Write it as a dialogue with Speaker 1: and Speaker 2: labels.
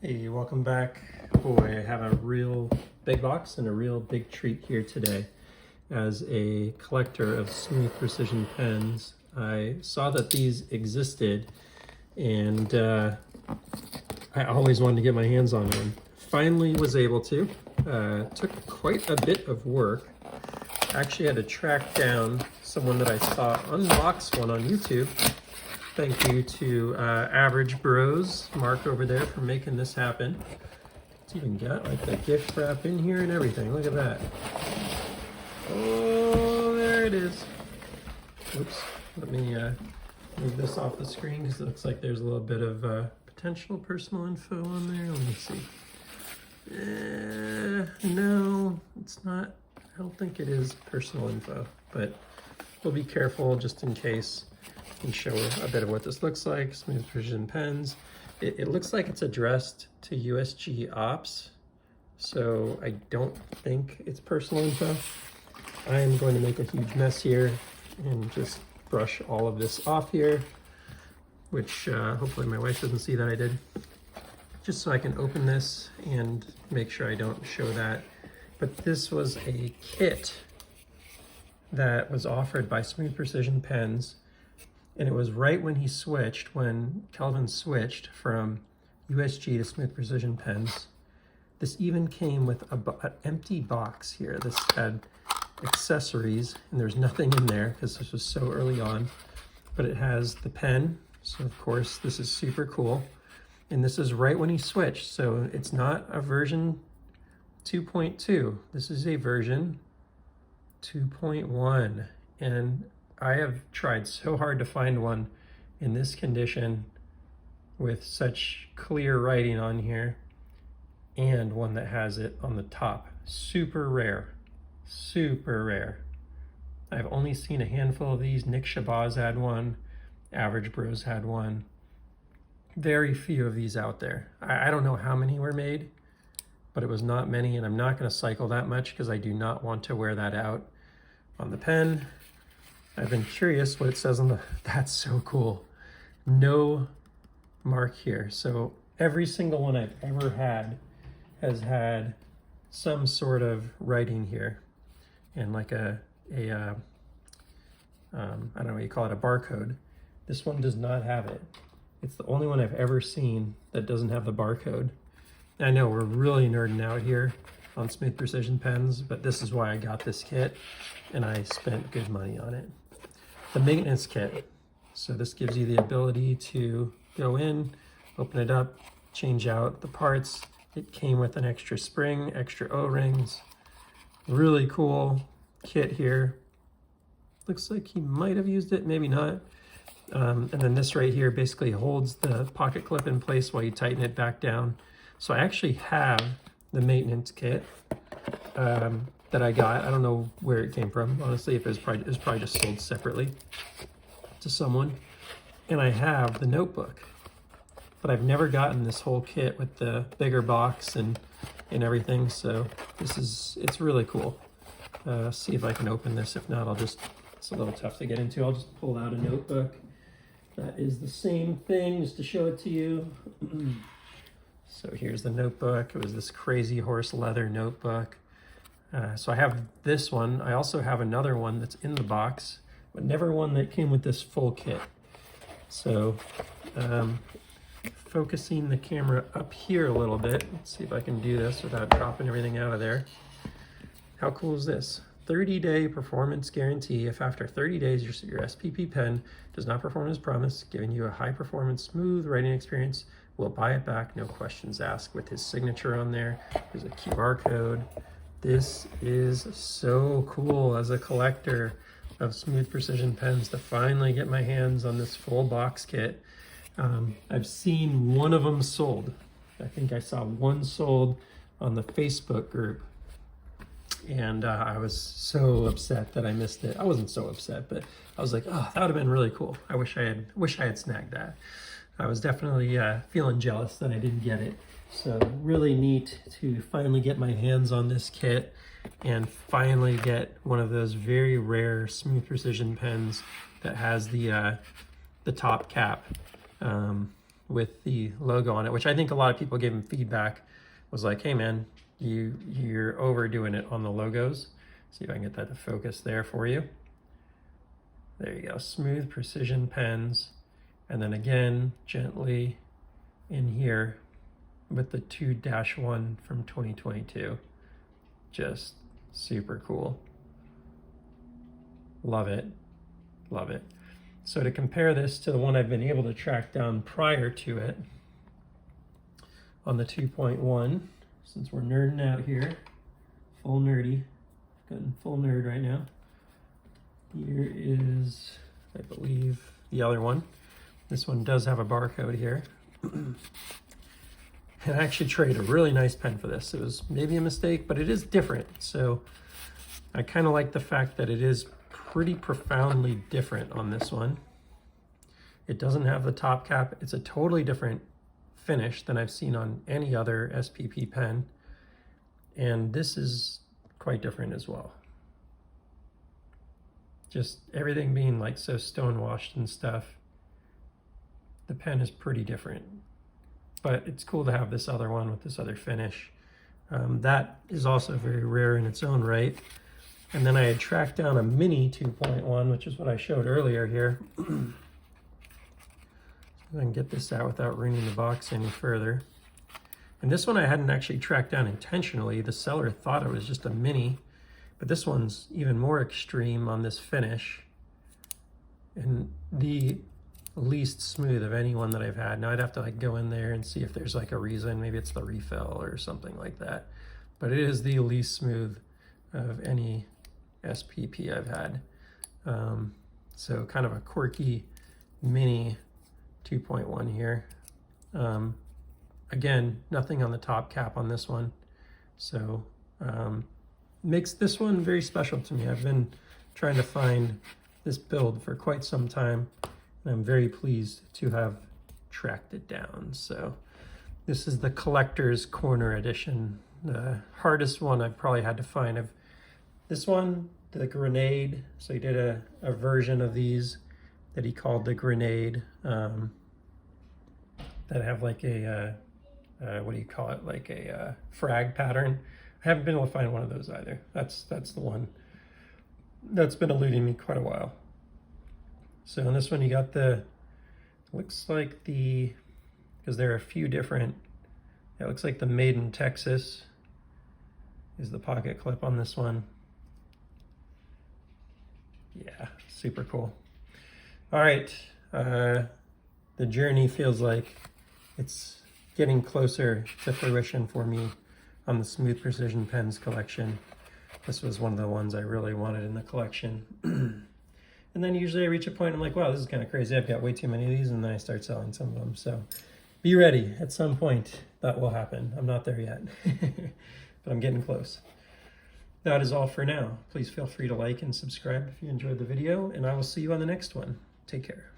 Speaker 1: Hey, welcome back. Boy, I have a real big box and a real big treat here today. As a collector of smooth precision pens, I saw that these existed and I always wanted to get my hands on one. Finally was able to. Took quite a bit of work. Actually had to track down someone that I saw unbox one on YouTube. Thank you to Average Bros, Mark over there, for making this happen. It's even got like the gift wrap in here and everything. Look at that. Oh, there it is. Oops. Let me move this off the screen because it looks like there's a little bit of potential personal info on there. Let me see. No, it's not. I don't think it is personal info, but we'll be careful just in case. And show a bit of what this looks like. Smooth precision pens. It looks like it's addressed to USG ops, so I don't think it's personal info. I am going to make a huge mess here and just brush all of this off here, which hopefully my wife doesn't see that I did, just so I can open this and make sure I don't show that. But this was a kit that was offered by Smooth Precision Pens. And it was right when he switched, when Kelvin switched from USG to Smooth Precision Pens. This even came with an empty box here. This had accessories, and there's nothing in there because this was so early on. But it has the pen, so of course this is super cool. And this is right when he switched, so it's not a version 2.2. This is a version 2.1. And I have tried so hard to find one in this condition with such clear writing on here, and one that has it on the top. Super rare, super rare. I've only seen a handful of these. Nick Shabazz had one, Average Bros had one. Very few of these out there. I don't know how many were made, but it was not many, and I'm not going to cycle that much because I do not want to wear that out on the pen. I've been curious what it says on the, that's so cool. No mark here. So every single one I've ever had has had some sort of writing here and like I don't know what you call it, a barcode. This one does not have it. It's the only one I've ever seen that doesn't have the barcode. I know we're really nerding out here on Smooth Precision Pens, but this is why I got this kit and I spent good money on it. The maintenance kit. So this gives you the ability to go in, open it up, change out the parts. It came with an extra spring, extra O-rings. Really cool kit here. Looks like he might have used it, maybe not. And then this right here basically holds the pocket clip in place while you tighten it back down. So I actually have the maintenance kit that I got. I don't know where it came from, honestly. If it was probably just sold separately to someone. And I have the notebook, but I've never gotten this whole kit with the bigger box and everything. So it's really cool. See if I can open this. If not, it's a little tough to get into. I'll just pull out a notebook. That is the same thing, just to show it to you. So here's the notebook. It was this crazy horse leather notebook. So I have this one. I also have another one that's in the box, but never one that came with this full kit. So focusing the camera up here a little bit. Let's see if I can do this without dropping everything out of there. How cool is this? 30-day performance guarantee. If after 30 days your SPP pen does not perform as promised, giving you a high-performance, smooth writing experience, we'll buy it back, no questions asked, with his signature on there. There's a QR code. This is so cool as a collector of Smooth Precision Pens to finally get my hands on this full box kit. I've seen one of them sold. I think I saw one sold on the Facebook group. And I was so upset that I missed it. I wasn't so upset, but I was like, oh, that would have been really cool. I wish I had snagged that. I was definitely feeling jealous that I didn't get it. So really neat to finally get my hands on this kit and finally get one of those very rare Smooth Precision pens that has the top cap. with the logo on it, which I think a lot of people gave him feedback, was like, hey man, you're overdoing it on the logos. See if I can get that to focus there for you. There you go, smooth precision pens. And then again, gently in here with the 2-1 from 2022. Just super cool. Love it, love it. So to compare this to the one I've been able to track down prior to it on the 2.1, since we're nerding out here, full nerdy, going full nerd right now. Here is, I believe, the other one. This one does have a barcode here. And I actually traded a really nice pen for this. It was maybe a mistake, but it is different. So I kind of like the fact that it is pretty profoundly different on this one. It doesn't have the top cap. It's a totally different finish than I've seen on any other SPP pen. And this is quite different as well. Just everything being like so stonewashed and stuff. The pen is pretty different, but it's cool to have this other one with this other finish. That is also very rare in its own right. And then I had tracked down a mini 2.1, which is what I showed earlier here. So I can get this out without ruining the box any further. And this one I hadn't actually tracked down intentionally. The seller thought it was just a mini, but this one's even more extreme on this finish. And the least smooth of any one that I've had. Now I'd have to like go in there and see if there's like a reason. Maybe it's the refill or something like that. But it is the least smooth of any SPP I've had. So kind of a quirky mini 2.1 here. Again, nothing on the top cap on this one. So makes this one very special to me. I've been trying to find this build for quite some time. I'm very pleased to have tracked it down. So this is the collector's corner edition, the hardest one I've probably had to find. This one, the grenade, so he did a version of these that he called the grenade, that have like a, what do you call it, like a frag pattern. I haven't been able to find one of those either. That's the one that's been eluding me quite a while. So in this one you got the, looks like the, because there are a few different, it looks like the Made in Texas is the pocket clip on this one. Yeah, super cool. All right, the journey feels like it's getting closer to fruition for me on the Smooth Precision Pens collection. This was one of the ones I really wanted in the collection. And then usually I reach a point, I'm like, wow, this is kind of crazy. I've got way too many of these, and then I start selling some of them. So be ready. At some point, that will happen. I'm not there yet, but I'm getting close. That is all for now. Please feel free to like and subscribe if you enjoyed the video, and I will see you on the next one. Take care.